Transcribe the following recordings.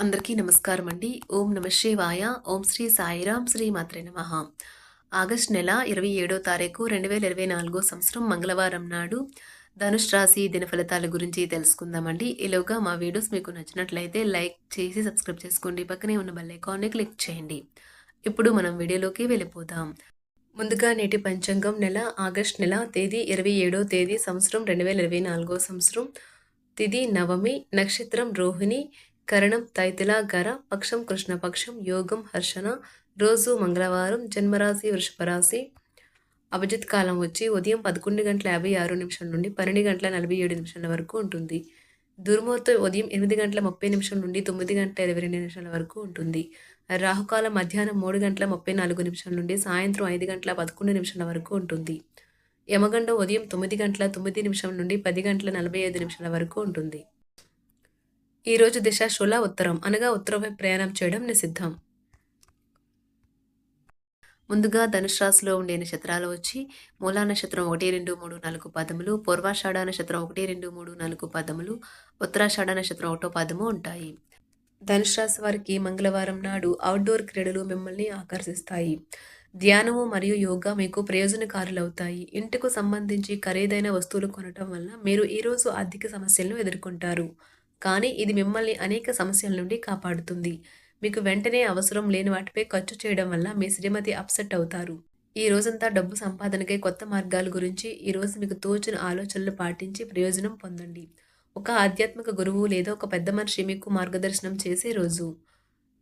అందరికీ నమస్కారం అండి. ఓం నమ శివాయ. ఓం శ్రీ సాయిరాం శ్రీ మాత్రే నమః. ఆగస్టు నెల 27వ తారీఖు 2024 సంవత్సరం మంగళవారం నాడు ధనుష్ రాశి దిన ఫలితాల గురించి తెలుసుకుందామండి. ఈలోగా మా వీడియోస్ మీకు నచ్చినట్లయితే లైక్ చేసి సబ్స్క్రైబ్ చేసుకోండి. పక్కనే ఉన్న బెల్ ఐకాన్ని క్లిక్ చేయండి. ఇప్పుడు మనం వీడియోలోకి వెళ్ళిపోదాం. ముందుగా నేటి పంచాంగం నెల ఆగస్టు నెల తేదీ 27వ తేదీ సంవత్సరం 2024 సంవత్సరం తిథి నవమి, నక్షత్రం రోహిణి, కరణం తైతిల గర, పక్షం కృష్ణపక్షం, యోగం హర్షణ, రోజు మంగళవారం, జన్మరాశి వృషభరాశి. అభిజిత్ కాలం వచ్చి ఉదయం 11:56 నుండి 12:47 వరకు ఉంటుంది. దుర్ముహూర్తం ఉదయం 8:30 నుండి 9:22 వరకు ఉంటుంది. రాహుకాలం మధ్యాహ్నం 3:34 నుండి సాయంత్రం 5:11 వరకు ఉంటుంది. యమగండం ఉదయం 9:09 నుండి 10:45 వరకు ఉంటుంది. ఈరోజు దిశ శూల ఉత్తరం, అనగా ఉత్తరం వైపు ప్రయాణం చేయడం నిషిద్ధం. ముందుగా ధనుష్ రాశిలో ఉండే నక్షత్రాలు వచ్చి మూలా నక్షత్రం 1, 2, 3, 4 పదములు, పూర్వాషాఢ నక్షత్రం 1, 2, 3, 4 పదములు, ఉత్తరాషాఢ నక్షత్రం 1వ పదము ఉంటాయి. ధనుష్ రాశి వారికి మంగళవారం నాడు అవుట్డోర్ క్రీడలు మిమ్మల్ని ఆకర్షిస్తాయి. ధ్యానము మరియు యోగా మీకు ప్రయోజనకారులవుతాయి. ఇంటికి సంబంధించి ఖరీదైన వస్తువులు కొనటం వల్ల మీరు ఈరోజు ఆర్థిక సమస్యలను ఎదుర్కొంటారు. కానీ ఇది మిమ్మల్ని అనేక సమస్యల నుండి కాపాడుతుంది. మీకు వెంటనే అవసరం లేని వాటిపై ఖర్చు చేయడం వల్ల మీ శ్రీమతి అప్సెట్ అవుతారు. ఈ రోజంతా డబ్బు సంపాదనకై కొత్త మార్గాల గురించి ఈరోజు మీకు తోచిన ఆలోచనలు పాటించి ప్రయోజనం పొందండి. ఒక ఆధ్యాత్మిక గురువు లేదా ఒక పెద్ద మనిషి మీకు మార్గదర్శనం చేసే రోజు.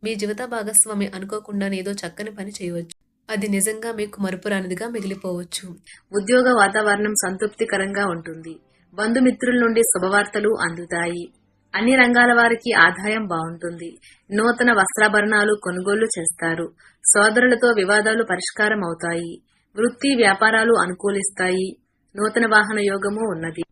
మీ జీవిత భాగస్వామి అనుకోకుండా ఏదో చక్కని పని చేయవచ్చు. అది నిజంగా మీకు మరుపురానిదిగా మిగిలిపోవచ్చు. ఉద్యోగ వాతావరణం సంతృప్తికరంగా ఉంటుంది. బంధుమిత్రుల నుండి శుభవార్తలు అందుతాయి. అన్ని రంగాల వారికి ఆదాయం బాగుంటుంది. నూతన వస్త్రాభరణాలు కొనుగోలు చేస్తారు. సోదరులతో వివాదాలు పరిష్కారం అవుతాయి. వృత్తి వ్యాపారాలు అనుకూలిస్తాయి. నూతన వాహన యోగము ఉన్నది.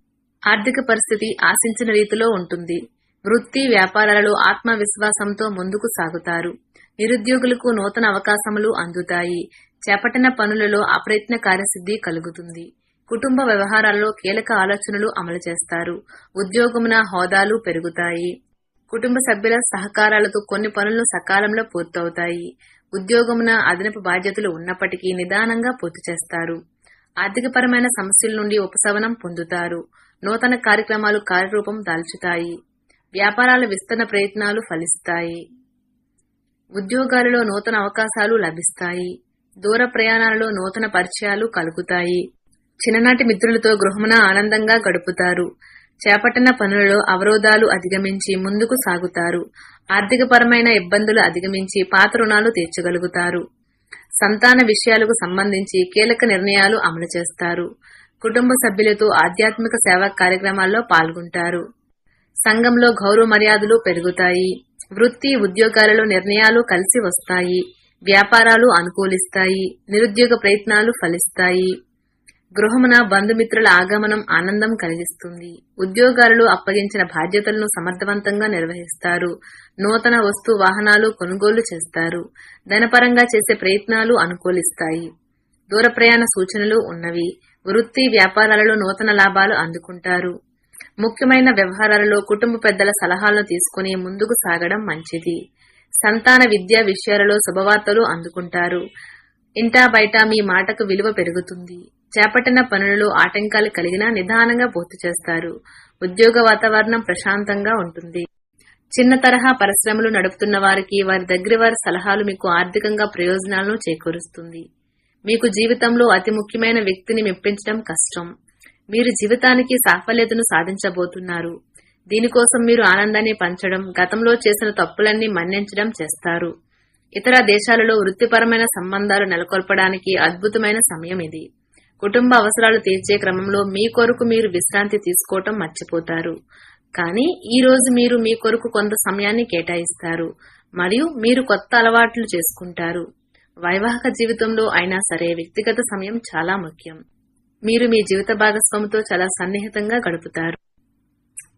ఆర్థిక పరిస్థితి ఆశించిన రీతిలో ఉంటుంది. వృత్తి వ్యాపారాలలో ఆత్మవిశ్వాసంతో ముందుకు సాగుతారు. నిరుద్యోగులకు నూతన అవకాశములు అందుతాయి. చేపట్టిన పనులలో అప్రయత్న కార్యసిద్ధి కలుగుతుంది. కుటుంబ వ్యవహారాల్లో కీలక ఆలోచనలు అమలు చేస్తారు. ఉద్యోగమున హోదాలు పెరుగుతాయి. కుటుంబ సభ్యుల సహకారాలతో కొన్ని పనులు సకాలంలో పూర్తవుతాయి. ఉద్యోగమున అదనపు బాధ్యతలు ఉన్నప్పటికీ నిదానంగా పూర్తి చేస్తారు. ఆర్థికపరమైన సమస్యల నుండి ఉపశమనం పొందుతారు. నూతన కార్యక్రమాలు కార్యరూపం దాల్చుతాయి. వ్యాపారాల విస్తరణ ప్రయత్నాలు ఫలిస్తాయి. ఉద్యోగాలలో నూతన అవకాశాలు లభిస్తాయి. దూర ప్రయాణాలలో నూతన పరిచయాలు కలుగుతాయి. చిన్ననాటి మిత్రులతో గృహమున ఆనందంగా గడుపుతారు. చేపట్టిన పనులలో అవరోధాలు అధిగమించి ముందుకు సాగుతారు. ఆర్థికపరమైన ఇబ్బందులు అధిగమించి పాత రుణాలు తీర్చగలుగుతారు. సంతాన విషయాలకు సంబంధించి కీలక నిర్ణయాలు అమలు చేస్తారు. కుటుంబ సభ్యులతో ఆధ్యాత్మిక సేవా కార్యక్రమాల్లో పాల్గొంటారు. సంఘంలో గౌరవ మర్యాదలు పెరుగుతాయి. వృత్తి ఉద్యోగాలలో నిర్ణయాలు కలిసి వస్తాయి. వ్యాపారాలు అనుకూలిస్తాయి. నిరుద్యోగ ప్రయత్నాలు ఫలిస్తాయి. గృహమున బంధుమిత్రుల ఆగమనం ఆనందం కలిగిస్తుంది. ఉద్యోగాలలో అప్పగించిన బాధ్యతలను సమర్థవంతంగా నిర్వహిస్తారు. నూతన వస్తు వాహనాలు కొనుగోలు చేస్తారు. ధనపరంగా చేసే ప్రయత్నాలు అనుకూలిస్తాయి. దూర ప్రయాణ సూచనలు ఉన్నవి. వృత్తి వ్యాపారాలలో నూతన లాభాలు అందుకుంటారు. ముఖ్యమైన వ్యవహారాలలో కుటుంబ పెద్దల సలహాలను తీసుకుని ముందుకు సాగడం మంచిది. సంతాన విద్యా విషయాలలో శుభవార్తలు అందుకుంటారు. ఇంటా బయట మీ మాటకు విలువ పెరుగుతుంది. చేపట్టిన పనులలో ఆటంకాలు కలిగినా నిదానంగా పూర్తి చేస్తారు. ఉద్యోగ వాతావరణం ప్రశాంతంగా ఉంటుంది. చిన్న తరహా పరిశ్రమలు నడుపుతున్న వారికి వారి దగ్గర వారి సలహాలు మీకు ఆర్థికంగా ప్రయోజనాలను చేకూరుస్తుంది. మీకు జీవితంలో అతి ముఖ్యమైన వ్యక్తిని మెప్పించడం కష్టం. మీరు జీవితానికి సాఫల్యతను సాధించబోతున్నారు. దీనికోసం మీరు ఆనందాన్ని పంచడం, గతంలో చేసిన తప్పులన్నీ మన్నించడం చేస్తారు. ఇతర దేశాలలో వృత్తిపరమైన సంబంధాలు నెలకొల్పడానికి అద్భుతమైన సమయం ఇది. కుటుంబ అవసరాలు తీర్చే క్రమంలో మీ కొరకు మీరు విశ్రాంతి తీసుకోవటం మర్చిపోతారు. కానీ ఈ రోజు మీరు మీ కొరకు కొంత సమయాన్ని కేటాయిస్తారు మరియు మీరు కొత్త అలవాట్లు చేసుకుంటారు. వైవాహిక జీవితంలో అయినా సరే వ్యక్తిగత సమయం చాలా ముఖ్యం. మీరు మీ జీవిత భాగస్వామితో చాలా సన్నిహితంగా గడుపుతారు.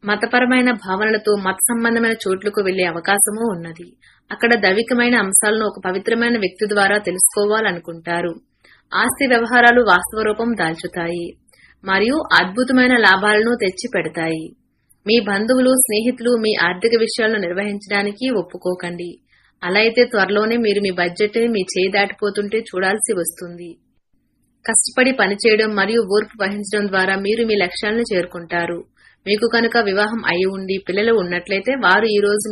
మతపరమైన భావనలతో మత సంబంధమైన చోట్లకు వెళ్లే అవకాశమూ ఉన్నది. అక్కడ దైవికమైన అంశాలను ఒక పవిత్రమైన వ్యక్తి ద్వారా తెలుసుకోవాలనుకుంటారు. ఆస్తి వ్యవహారాలు వాస్తవ రూపం దాల్చుతాయి మరియు అద్భుతమైన లాభాలను తెచ్చి పెడతాయి. మీ బంధువులు, స్నేహితులు మీ ఆర్థిక విషయాలను నిర్వహించడానికి ఒప్పుకోకండి. అలా అయితే త్వరలోనే మీరు మీ బడ్జెట్‌ని మీ చేయి దాటిపోతుంటే చూడాల్సి వస్తుంది. కష్టపడి పనిచేయడం మరియు ఓర్పు వహించడం ద్వారా మీరు మీ లక్ష్యాలను చేరుకుంటారు. మీకు కనుక వివాహం అయి ఉండి పిల్లలు ఉన్నట్లయితే వారు ఈ రోజు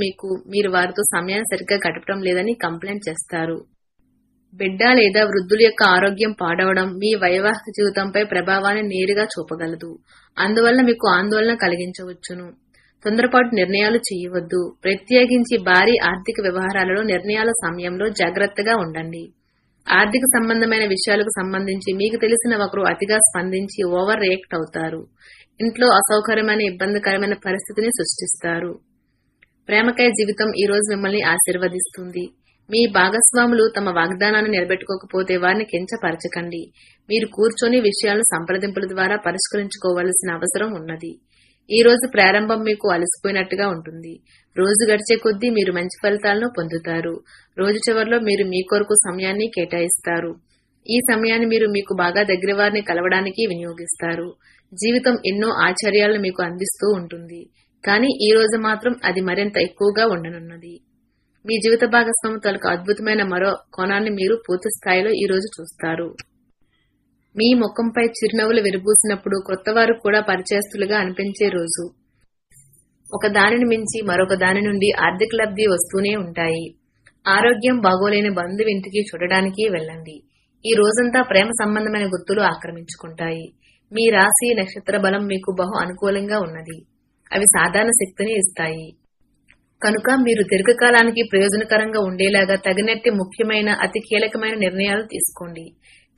మీరు వారితో సమయాన్ని సరిగ్గా గడపడం లేదని కంప్లైంట్ చేస్తారు. బిడ్డ లేదా వృద్ధుల యొక్క ఆరోగ్యం పాడవడం మీ వైవాహిక జీవితంపై ప్రభావాన్ని నేరుగా చూపగలదు. అందువల్ల మీకు ఆందోళన కలిగించవచ్చును. తొందరపాటు నిర్ణయాలు చేయవద్దు. ప్రత్యేకించి భారీ ఆర్థిక వ్యవహారాలలో నిర్ణయాల సమయంలో జాగ్రత్తగా ఉండండి. ఆర్థిక సంబంధమైన విషయాలకు సంబంధించి మీకు తెలిసిన ఒకరు అతిగా స్పందించి ఓవర్ రియాక్ట్ అవుతారు. ఇంట్లో అసౌకర్యమైన ఇబ్బందికరమైన పరిస్థితిని సృష్టిస్తారు. ప్రేమకాయ జీవితం ఈ రోజు మిమ్మల్ని ఆశీర్వదిస్తుంది. మీ భాగస్వాములు తమ వాగ్దానాన్ని నిలబెట్టుకోకపోతే వారిని కించపరచకండి. మీరు కూర్చొని విషయాలను సంప్రదింపుల ద్వారా పరిష్కరించుకోవలసిన అవసరం ఉన్నది. ఈ రోజు ప్రారంభం మీకు అలసిపోయినట్టుగా ఉంటుంది. రోజు గడిచే కొద్దీ మీరు మంచి ఫలితాలను పొందుతారు. రోజు చివరిలో మీరు మీ కొరకు సమయాన్ని కేటాయిస్తారు. ఈ సమయాన్ని మీరు మీకు బాగా దగ్గర వారిని కలవడానికి వినియోగిస్తారు. జీవితం ఎన్నో ఆశ్చర్యాలను మీకు అందిస్తూ ఉంటుంది. కానీ ఈ రోజు మాత్రం అది మరింత ఎక్కువగా ఉండనున్నది. మీ జీవిత భాగస్వామి తాలూకు అద్భుతమైన మరో కోణాన్ని మీరు పూర్తి స్థాయిలో ఈ రోజు చూస్తారు. మీ ముఖంపై చిరునవ్వులు విరబూసినప్పుడు కొత్తవారు కూడా పరిచయస్తులుగా అనిపించే రోజు. ఒక దానిని మించి మరొక దాని నుండి ఆర్థిక లబ్ధి వస్తూనే ఉంటాయి. ఆరోగ్యం బాగోలేని బంధువు ఇంటికి చూడడానికి వెళ్ళండి. ఈ రోజంతా ప్రేమ సంబంధమైన గుర్తులు ఆక్రమించుకుంటాయి. మీ రాశి నక్షత్ర బలం మీకు బహు అనుకూలంగా ఉన్నది. అవి సాధారణ శక్తిని ఇస్తాయి. కనుక మీరు దీర్ఘకాలానికి ప్రయోజనకరంగా ఉండేలాగా తగినట్టి ముఖ్యమైన అతి కీలకమైన నిర్ణయాలు తీసుకోండి.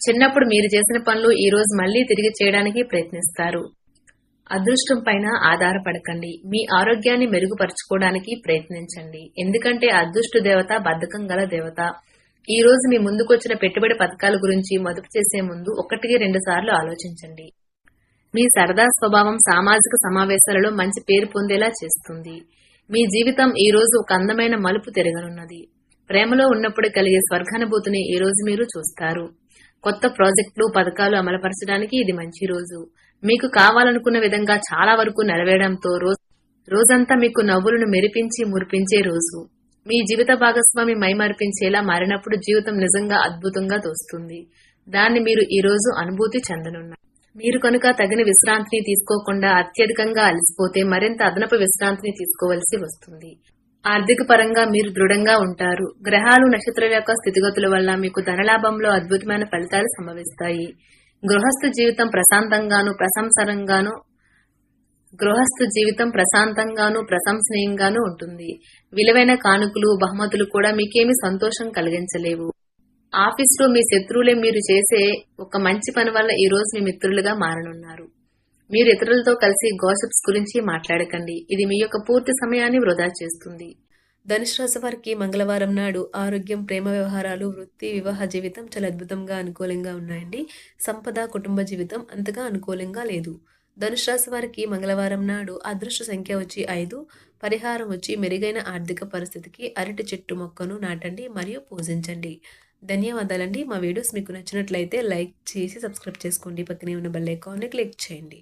చిన్నప్పుడు మీరు చేసిన పనులు ఈ రోజు మళ్లీ తిరిగి చేయడానికి ప్రయత్నిస్తారు. అదృష్టం పైన ఆధారపడకండి. మీ ఆరోగ్యాన్ని మెరుగుపరచుకోవడానికి ప్రయత్నించండి. ఎందుకంటే అదృష్ట దేవత బద్ధకం గల దేవత. ఈ రోజు మీ ముందుకొచ్చిన పెట్టుబడి పథకాల గురించి మదుపు చేసే ముందు 1-2 సార్లు ఆలోచించండి. మీ సరదా స్వభావం సామాజిక సమావేశాలలో మంచి పేరు పొందేలా చేస్తుంది. మీ జీవితం ఈ రోజు ఒక అందమైన మలుపు తిరగనున్నది. ప్రేమలో ఉన్నప్పుడు కలిగే స్వర్గానుభూతిని ఈ రోజు మీరు చూస్తారు. కొత్త ప్రాజెక్టులు, పథకాలు అమలుపరచడానికి ఇది మంచి రోజు. మీకు కావాలనుకున్న విధంగా చాలా వరకు నెరవేరడంతో రోజంతా మీకు నవ్వులను మెరిపించి మురిపించే రోజు. మీ జీవిత భాగస్వామి మైమరిపించేలా మారినప్పుడు జీవితం నిజంగా అద్భుతంగా తోస్తుంది. దాన్ని మీరు ఈ రోజు అనుభూతి చెందనున్నారు. మీరు కనుక తగిన విశ్రాంతిని తీసుకోకుండా అత్యధికంగా అలసిపోతే మరింత అదనపు విశ్రాంతిని తీసుకోవలసి వస్తుంది. ఆర్థిక పరంగా మీరు దృఢంగా ఉంటారు. గ్రహాలు, నక్షత్రాల యొక్క స్థితిగతుల వల్ల మీకు ధనలాభంలో అద్భుతమైన ఫలితాలు సంభవిస్తాయి. గృహస్థ జీవితం ప్రశాంతంగాను ప్రశంసనీయంగాను ఉంటుంది. విలువైన కానుకలు, బహుమతులు కూడా మీకేమీ సంతోషం కలిగించలేవు. ఆఫీసులో మీ శత్రువులే మీరు చేసే ఒక మంచి పని వల్ల ఈ రోజు మీ మిత్రులుగా మారనున్నారు. మీరు ఇతరులతో కలిసి గాసిప్స్ గురించి మాట్లాడకండి. ఇది మీ యొక్క పూర్తి సమయాన్ని వృధా చేస్తుంది. ధనుసు రాశి వారికి మంగళవారం నాడు ఆరోగ్యం, ప్రేమ వ్యవహారాలు, వృత్తి, వివాహ జీవితం చాలా అద్భుతంగా అనుకూలంగా ఉన్నాయండి. సంపద, కుటుంబ జీవితం అంతగా అనుకూలంగా లేదు. ధనుసు రాశి వారికి మంగళవారం నాడు అదృష్ట సంఖ్య వచ్చి 5. పరిహారం వచ్చి మెరుగైన ఆర్థిక పరిస్థితికి అరటి చెట్టు మొక్కను నాటండి మరియు పూజించండి. ధన్యవాదాలండి. మా వీడియోస్ మీకు నచ్చినట్లయితే లైక్ చేసి సబ్స్క్రైబ్ చేసుకోండి. పక్కనే ఉన్న బెల్ ఐకాన్ని క్లిక్ చేయండి.